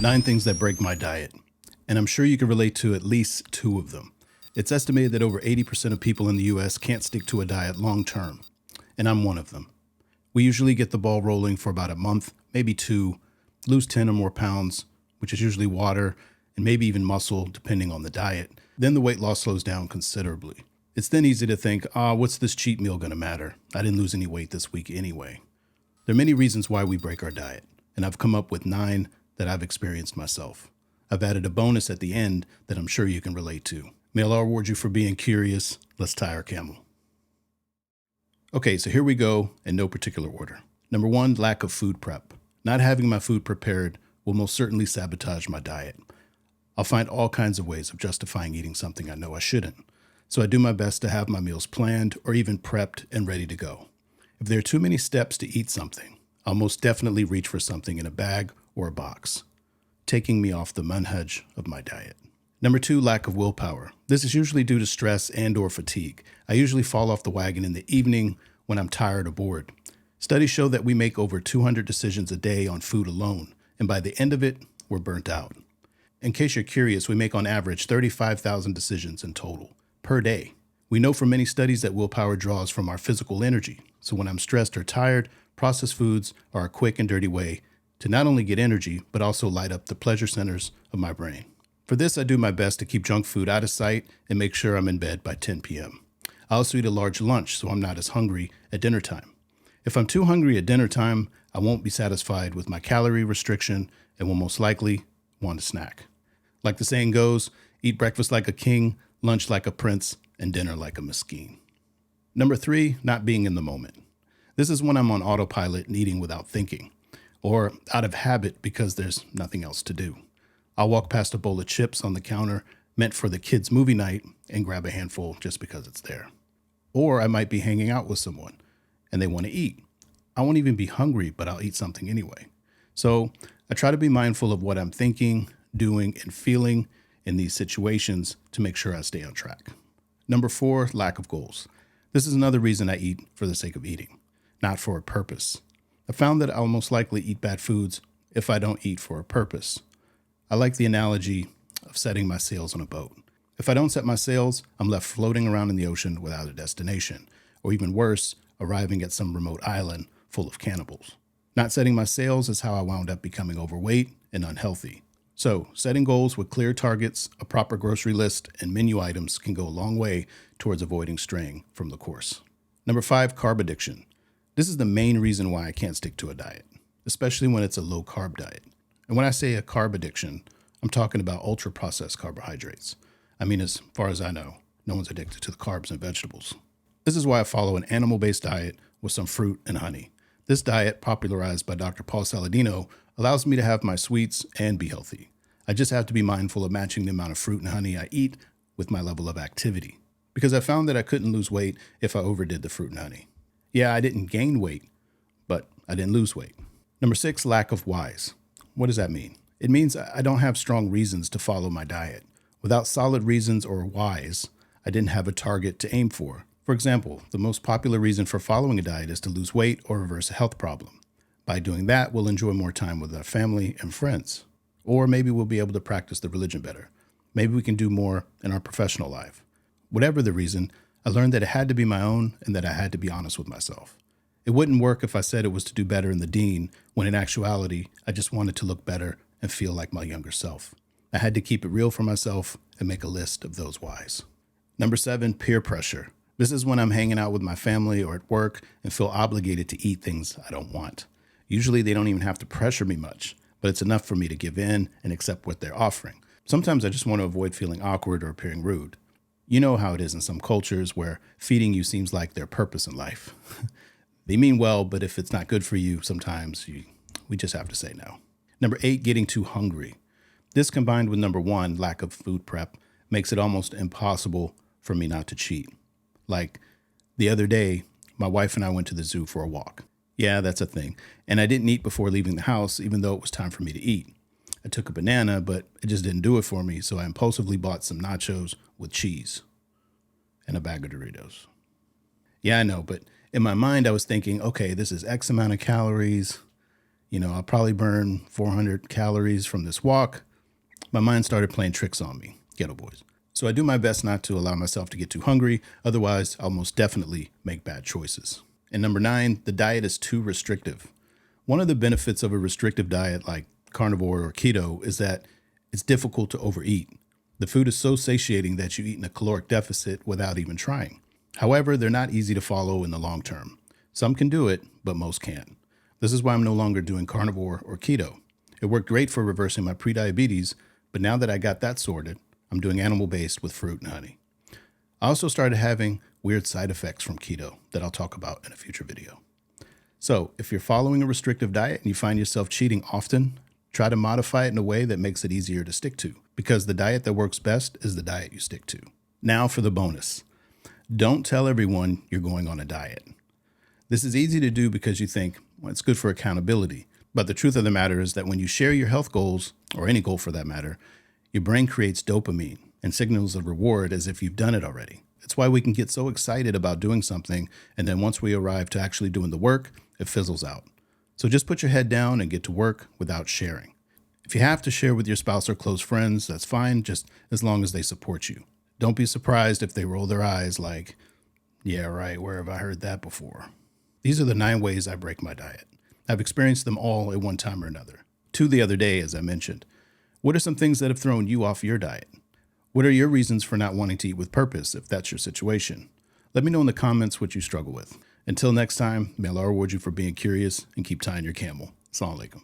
9 things that break my diet. And I'm sure you can relate to at least 2 of them. It's estimated that over 80% of people in the US can't stick to a diet long term, and I'm one of them. We usually get the ball rolling for about a month, maybe 2, lose 10 or more pounds, which is usually water and maybe even muscle, depending on the diet. Then the weight loss slows down considerably. It's then easy to think, what's this cheat meal going to matter? I didn't lose any weight this week anyway. There are many reasons why we break our diet, and I've come up with 9 that I've experienced myself. I've added a bonus at the end that I'm sure you can relate to. May Allah reward you for being curious. Let's tie our camel. Okay, so here we go in no particular order. Number 1, lack of food prep. Not having my food prepared will most certainly sabotage my diet. I'll find all kinds of ways of justifying eating something I know I shouldn't. So I do my best to have my meals planned or even prepped and ready to go. If there are too many steps to eat something, I'll most definitely reach for something in a bag or a box, taking me off the manhaj of my diet. Number 2, lack of willpower. This is usually due to stress and or fatigue. I usually fall off the wagon in the evening when I'm tired or bored. Studies show that we make over 200 decisions a day on food alone, and by the end of it, we're burnt out. In case you're curious, we make on average 35,000 decisions in total per day. We know from many studies that willpower draws from our physical energy. So when I'm stressed or tired, processed foods are a quick and dirty way to not only get energy, but also light up the pleasure centers of my brain. For this, I do my best to keep junk food out of sight and make sure I'm in bed by 10 p.m. I also eat a large lunch so I'm not as hungry at dinner time. If I'm too hungry at dinner time, I won't be satisfied with my calorie restriction and will most likely want a snack. Like the saying goes, eat breakfast like a king, lunch like a prince, and dinner like a miskin. Number 3, not being in the moment. This is when I'm on autopilot and eating without thinking, or out of habit because there's nothing else to do. I'll walk past a bowl of chips on the counter meant for the kids' movie night and grab a handful just because it's there. Or I might be hanging out with someone and they want to eat. I won't even be hungry, but I'll eat something anyway. So I try to be mindful of what I'm thinking, doing, and feeling in these situations to make sure I stay on track. Number 4, lack of goals. This is another reason I eat for the sake of eating, not for a purpose. I found that I'll most likely eat bad foods if I don't eat for a purpose. I like the analogy of setting my sails on a boat. If I don't set my sails, I'm left floating around in the ocean without a destination, or even worse, arriving at some remote island full of cannibals. Not setting my sails is how I wound up becoming overweight and unhealthy. So, setting goals with clear targets, a proper grocery list, and menu items can go a long way towards avoiding straying from the course. Number 5, carb addiction. This is the main reason why I can't stick to a diet, especially when it's a low-carb diet. And when I say a carb addiction, I'm talking about ultra-processed carbohydrates. I mean, as far as I know, no one's addicted to the carbs and vegetables. This is why I follow an animal-based diet with some fruit and honey. This diet, popularized by Dr. Paul Saladino, allows me to have my sweets and be healthy. I just have to be mindful of matching the amount of fruit and honey I eat with my level of activity, because I found that I couldn't lose weight if I overdid the fruit and honey. Yeah, I didn't gain weight, but I didn't lose weight. Number 6, lack of whys. What does that mean? It means I don't have strong reasons to follow my diet. Without solid reasons or whys, I didn't have a target to aim for. For example, the most popular reason for following a diet is to lose weight or reverse a health problem. By doing that, we'll enjoy more time with our family and friends. Or maybe we'll be able to practice the religion better. Maybe we can do more in our professional life. Whatever the reason, I learned that it had to be my own and that I had to be honest with myself. It wouldn't work if I said it was to do better in the deen, when in actuality, I just wanted to look better and feel like my younger self. I had to keep it real for myself and make a list of those whys. Number 7, peer pressure. This is when I'm hanging out with my family or at work and feel obligated to eat things I don't want. Usually they don't even have to pressure me much, but it's enough for me to give in and accept what they're offering. Sometimes I just want to avoid feeling awkward or appearing rude. You know how it is in some cultures where feeding you seems like their purpose in life. They mean well, but if it's not good for you, sometimes we just have to say no. Number 8, getting too hungry. This combined with number 1, lack of food prep, makes it almost impossible for me not to cheat. Like the other day, my wife and I went to the zoo for a walk. Yeah, that's a thing. And I didn't eat before leaving the house, even though it was time for me to eat. I took a banana, but it just didn't do it for me, so I impulsively bought some nachos with cheese and a bag of Doritos. Yeah, I know, but in my mind, I was thinking, okay, this is X amount of calories. I'll probably burn 400 calories from this walk. My mind started playing tricks on me, ghetto boys. So I do my best not to allow myself to get too hungry. Otherwise, I'll most definitely make bad choices. And number 9, the diet is too restrictive. One of the benefits of a restrictive diet like carnivore or keto is that it's difficult to overeat. The food is so satiating that you eat in a caloric deficit without even trying. However, they're not easy to follow in the long term. Some can do it, but most can't. This is why I'm no longer doing carnivore or keto. It worked great for reversing my prediabetes, but now that I got that sorted, I'm doing animal-based with fruit and honey. I also started having weird side effects from keto that I'll talk about in a future video. So if you're following a restrictive diet and you find yourself cheating often, try to modify it in a way that makes it easier to stick to, because the diet that works best is the diet you stick to. Now for the bonus. Don't tell everyone you're going on a diet. This is easy to do because you think, well, it's good for accountability. But the truth of the matter is that when you share your health goals, or any goal for that matter, your brain creates dopamine and signals a reward as if you've done it already. It's why we can get so excited about doing something, and then once we arrive to actually doing the work, it fizzles out. So just put your head down and get to work without sharing. If you have to share with your spouse or close friends, that's fine, just as long as they support you. Don't be surprised if they roll their eyes like, yeah, right, where have I heard that before? These are the 9 ways I break my diet. I've experienced them all at one time or another. 2 the other day, as I mentioned. What are some things that have thrown you off your diet? What are your reasons for not wanting to eat with purpose, if that's your situation? Let me know in the comments what you struggle with. Until next time, may Allah reward you for being curious and keep tying your camel. Assalamu alaikum.